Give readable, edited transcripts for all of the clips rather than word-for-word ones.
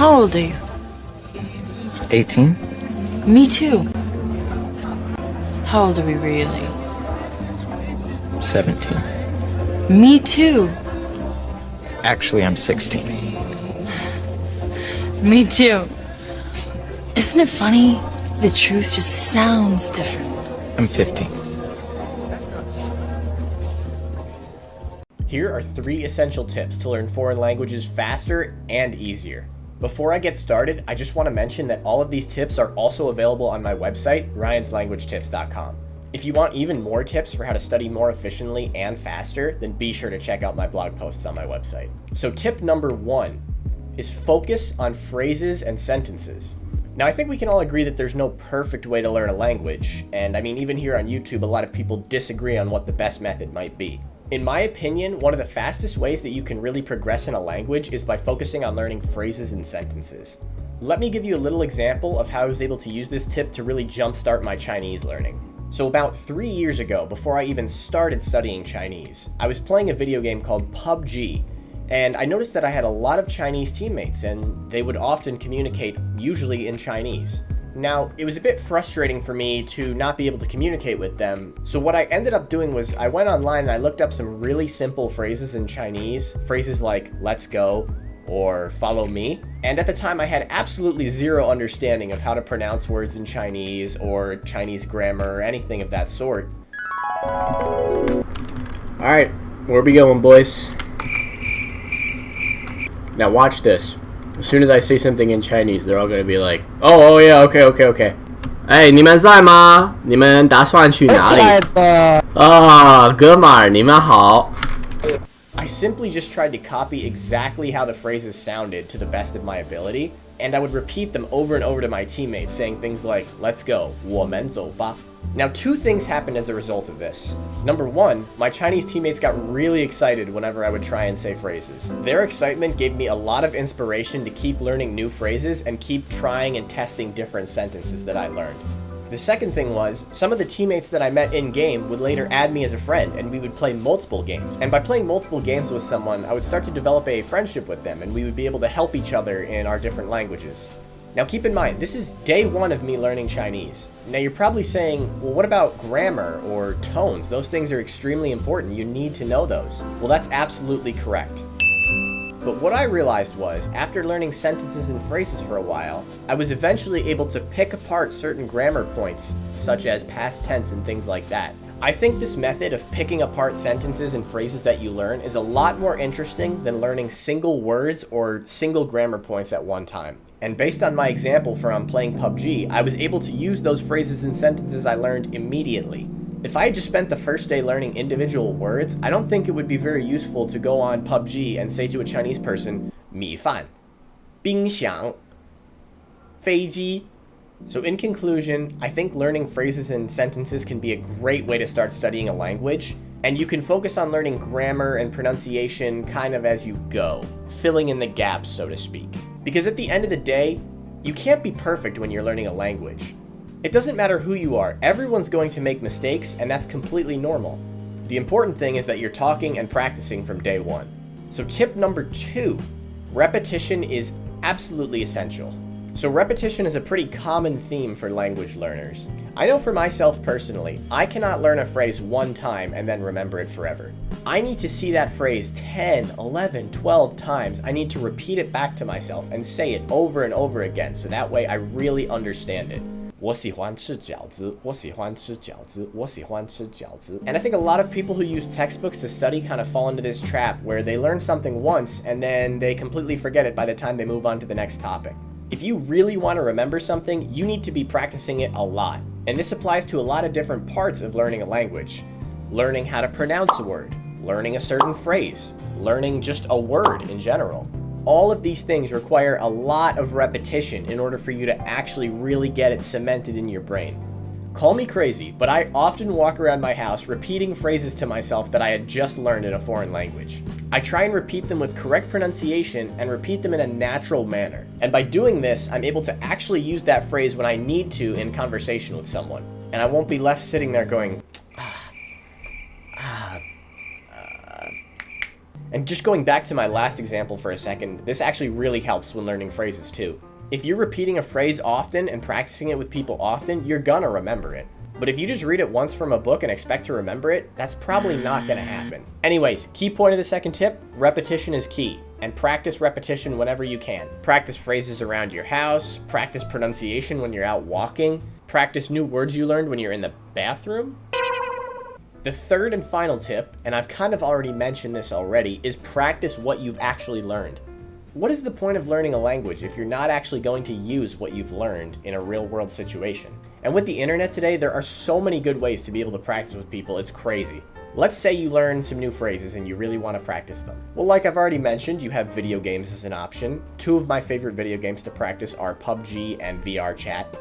How old are you? 18? Me too. How old are we really? 17. Me too. Actually, I'm 16. Me too. Isn't it funny? The truth just sounds different. I'm 15. Here are 3 essential tips to learn foreign languages faster and easier. Before I get started, I just want to mention that all of these tips are also available on my website, ryanslanguagetips.com. If you want even more tips for how to study more efficiently and faster, then be sure to check out my blog posts on my website. So tip number 1 is focus on phrases and sentences. Now, I think we can all agree that there's no perfect way to learn a language, and I mean, even here on YouTube, a lot of people disagree on what the best method might be. In my opinion, one of the fastest ways that you can really progress in a language is by focusing on learning phrases and sentences. Let me give you a little example of how I was able to use this tip to really jumpstart my Chinese learning. So about 3 years ago, before I even started studying Chinese, I was playing a video game called PUBG, and I noticed that I had a lot of Chinese teammates, and they would often communicate usually in Chinese. Now, it was a bit frustrating for me to not be able to communicate with them, so what I ended up doing was I went online and I looked up some really simple phrases in Chinese, phrases like "let's go" or "follow me," and at the time I had absolutely zero understanding of how to pronounce words in Chinese or Chinese grammar or anything of that sort. Alright, where we going, boys? Now watch this. As soon as I say something in Chinese, they're all going to be like, oh yeah, okay. 哎，你们在吗？你们打算去哪里？哥们儿，你们好。I simply just tried to copy exactly how the phrases sounded to the best of my ability, and I would repeat them over and over to my teammates, saying things like, "Let's go, 我们走吧." Now, 2 things happened as a result of this. Number 1, my Chinese teammates got really excited whenever I would try and say phrases. Their excitement gave me a lot of inspiration to keep learning new phrases and keep trying and testing different sentences that I learned. The second thing was, some of the teammates that I met in-game would later add me as a friend, and we would play multiple games. And by playing multiple games with someone, I would start to develop a friendship with them, and we would be able to help each other in our different languages. Now keep in mind, this is day 1 of me learning Chinese. Now you're probably saying, well, what about grammar or tones? Those things are extremely important. You need to know those. Well, that's absolutely correct. But what I realized was, after learning sentences and phrases for a while, I was eventually able to pick apart certain grammar points, such as past tense and things like that. I think this method of picking apart sentences and phrases that you learn is a lot more interesting than learning single words or single grammar points at one time. And based on my example from playing PUBG, I was able to use those phrases and sentences I learned immediately. If I had just spent the first day learning individual words, I don't think it would be very useful to go on PUBG and say to a Chinese person, 米饭, 冰箱, 飞机. So in conclusion, I think learning phrases and sentences can be a great way to start studying a language, and you can focus on learning grammar and pronunciation kind of as you go, filling in the gaps, so to speak. Because at the end of the day, you can't be perfect when you're learning a language. It doesn't matter who you are, everyone's going to make mistakes, and that's completely normal. The important thing is that you're talking and practicing from day 1. So tip number 2, repetition is absolutely essential. So repetition is a pretty common theme for language learners. I know for myself personally, I cannot learn a phrase one time and then remember it forever. I need to see that phrase 10, 11, 12 times. I need to repeat it back to myself and say it over and over again, so that way I really understand it. 我喜欢吃饺子, 我喜欢吃饺子, 我喜欢吃饺子. And I think a lot of people who use textbooks to study kind of fall into this trap where they learn something once and then they completely forget it by the time they move on to the next topic. If you really want to remember something, you need to be practicing it a lot. And this applies to a lot of different parts of learning a language. Learning how to pronounce a word, learning a certain phrase, learning just a word in general. All of these things require a lot of repetition in order for you to actually really get it cemented in your brain. Call me crazy, but I often walk around my house repeating phrases to myself that I had just learned in a foreign language. I try and repeat them with correct pronunciation and repeat them in a natural manner. And by doing this, I'm able to actually use that phrase when I need to in conversation with someone. And I won't be left sitting there going, And just going back to my last example for a second, this actually really helps when learning phrases too. If you're repeating a phrase often and practicing it with people often, you're gonna remember it. But if you just read it once from a book and expect to remember it, that's probably not gonna happen. Anyways, key point of the second tip, repetition is key. And practice repetition whenever you can. Practice phrases around your house, practice pronunciation when you're out walking, practice new words you learned when you're in the bathroom. The third and final tip, and I've kind of already mentioned this already, is practice what you've actually learned. What is the point of learning a language if you're not actually going to use what you've learned in a real world situation? And with the internet today, there are so many good ways to be able to practice with people, it's crazy. Let's say you learn some new phrases and you really want to practice them. Well, like I've already mentioned, you have video games as an option. Two of my favorite video games to practice are PUBG and VR chat.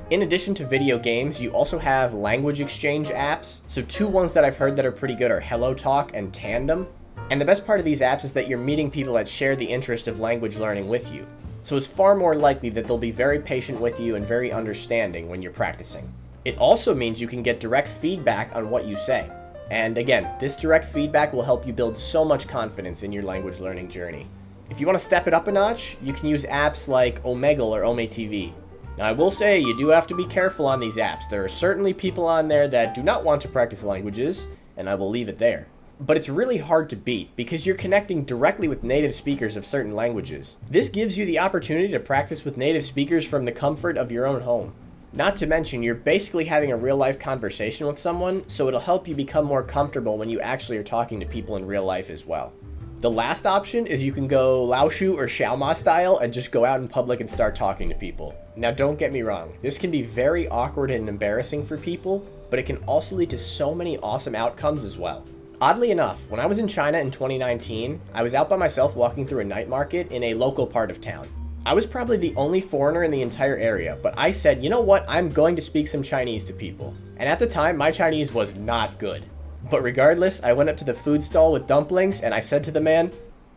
In addition to video games, you also have language exchange apps. So two ones that I've heard that are pretty good are HelloTalk and Tandem. And the best part of these apps is that you're meeting people that share the interest of language learning with you. So it's far more likely that they'll be very patient with you and very understanding when you're practicing. It also means you can get direct feedback on what you say. And again, this direct feedback will help you build so much confidence in your language learning journey. If you want to step it up a notch, you can use apps like Omegle or OmeTV. Now I will say you do have to be careful on these apps. There are certainly people on there that do not want to practice languages, and I will leave it there. But it's really hard to beat because you're connecting directly with native speakers of certain languages. This gives you the opportunity to practice with native speakers from the comfort of your own home. Not to mention, you're basically having a real life conversation with someone, so it'll help you become more comfortable when you actually are talking to people in real life as well. The last option is you can go Laoshu or Xiaoma style and just go out in public and start talking to people. Now don't get me wrong, this can be very awkward and embarrassing for people, but it can also lead to so many awesome outcomes as well. Oddly enough, when I was in China in 2019, I was out by myself walking through a night market in a local part of town. I was probably the only foreigner in the entire area, but I said, you know what, I'm going to speak some Chinese to people. And at the time, my Chinese was not good. But regardless, I went up to the food stall with dumplings and I said to the man,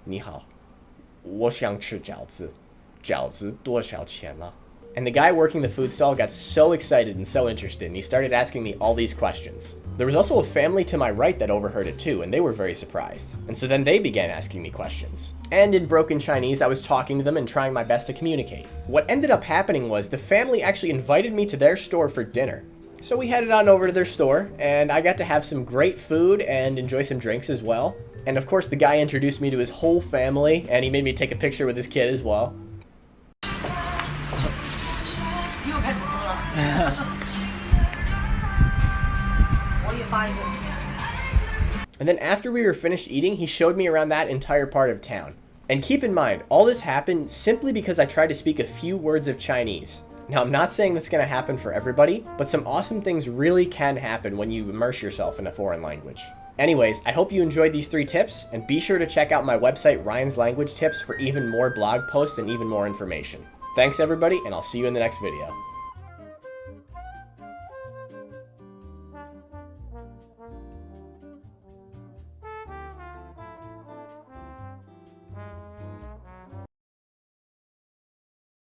你好，我想吃饺子，饺子多少钱呢? And the guy working the food stall got so excited and so interested, and he started asking me all these questions. There was also a family to my right that overheard it too, and they were very surprised. And so then they began asking me questions. And in broken Chinese, I was talking to them and trying my best to communicate. What ended up happening was the family actually invited me to their store for dinner. So we headed on over to their store, and I got to have some great food and enjoy some drinks as well. And of course, the guy introduced me to his whole family, and he made me take a picture with his kid as well. And then after we were finished eating, he showed me around that entire part of town. And keep in mind, all this happened simply because I tried to speak a few words of Chinese. Now, I'm not saying that's going to happen for everybody, but some awesome things really can happen when you immerse yourself in a foreign language. Anyways, I hope you enjoyed these 3 tips, and be sure to check out my website, Ryan's Language Tips, for even more blog posts and even more information. Thanks everybody, and I'll see you in the next video.